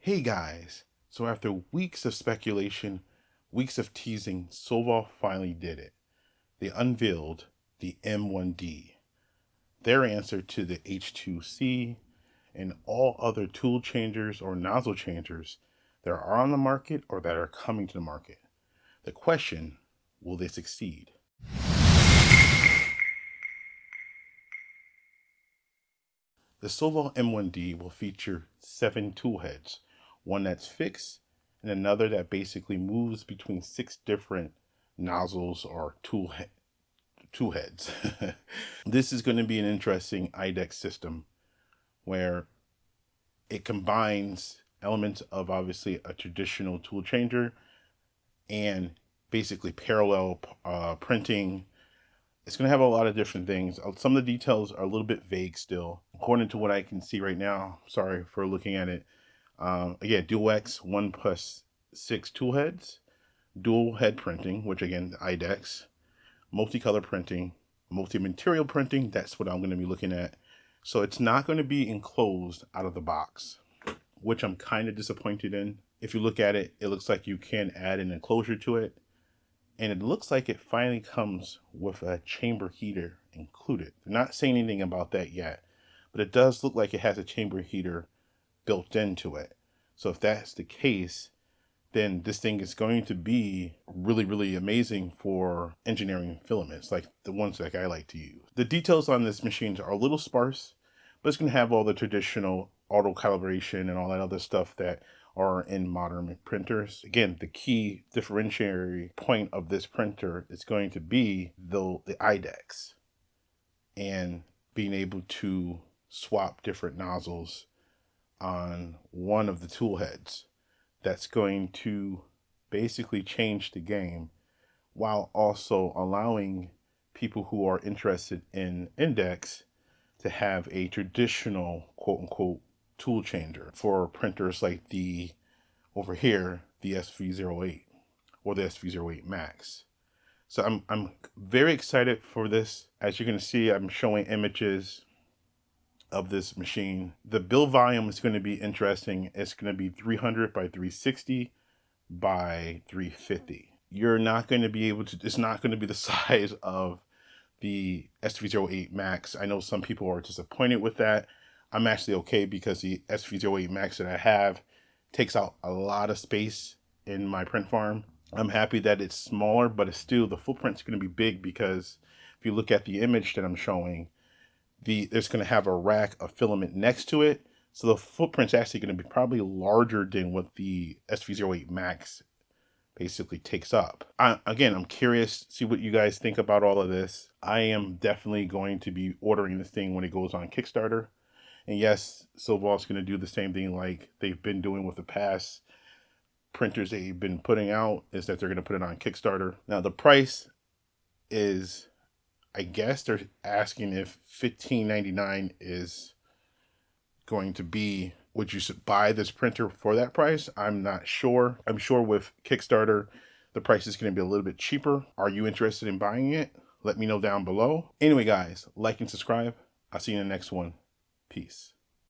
Hey guys, so after weeks of speculation, weeks of teasing, Sovol finally did it. They unveiled the M1D, their answer to the H2C and all other tool changers or nozzle changers that are on the market or that are coming to the market. The question, will they succeed? The Sovol M1D will feature 7 tool heads, one that's fixed and another that basically moves between 6 different nozzles or tool heads. This is going to be an interesting IDEX system where it combines elements of obviously a traditional tool changer and basically parallel printing. It's going to have a lot of different things. Some of the details are a little bit vague still. According to what I can see right now, sorry for looking at it. Again, dual X 1+6 tool heads, dual head printing, which again, IDEX, multicolor printing, multi-material printing. That's what I'm going to be looking at. So it's not going to be enclosed out of the box, which I'm kind of disappointed in. If you look at it, it looks like you can add an enclosure to it. And it looks like it finally comes with a chamber heater included. They're not saying anything about that yet, but it does look like it has a chamber heater built into it. So if that's the case, then this thing is going to be really, really amazing for engineering filaments, like the ones that I like to use. The details on this machine are a little sparse, but it's going to have all the traditional auto calibration and all that other stuff that are in modern printers. Again, the key differentiating point of this printer is going to be the IDEX and being able to swap different nozzles on one of the tool heads. That's going to basically change the game while also allowing people who are interested in IDEX to have a traditional quote unquote tool changer for printers like the over here, the SV08 or the SV08 Max. So I'm very excited for this. As you're going to see, I'm showing images of this machine. The build volume is going to be interesting. It's going to be 300 by 360 by 350. You're not going to be able to, it's not going to be the size of the SV08 Max. I know some people are disappointed with that. I'm actually okay because the SV08 Max that I have takes out a lot of space in my print farm. I'm happy that it's smaller, but it's still, the footprint's going to be big because if you look at the image that I'm showing, there's going to have a rack of filament next to it. So the footprint's actually going to be probably larger than what the SV08 Max basically takes up. I'm curious to see what you guys think about all of this. I am definitely going to be ordering this thing when it goes on Kickstarter. And yes, Sovol's going to do the same thing like they've been doing with the past printers they've been putting out, is that they're going to put it on Kickstarter. Now the price is, I guess they're asking if $15.99 is going to be, would you buy this printer for that price? I'm not sure. I'm sure with Kickstarter, the price is going to be a little bit cheaper. Are you interested in buying it? Let me know down below. Anyway, guys, like and subscribe. I'll see you in the next one. Peace.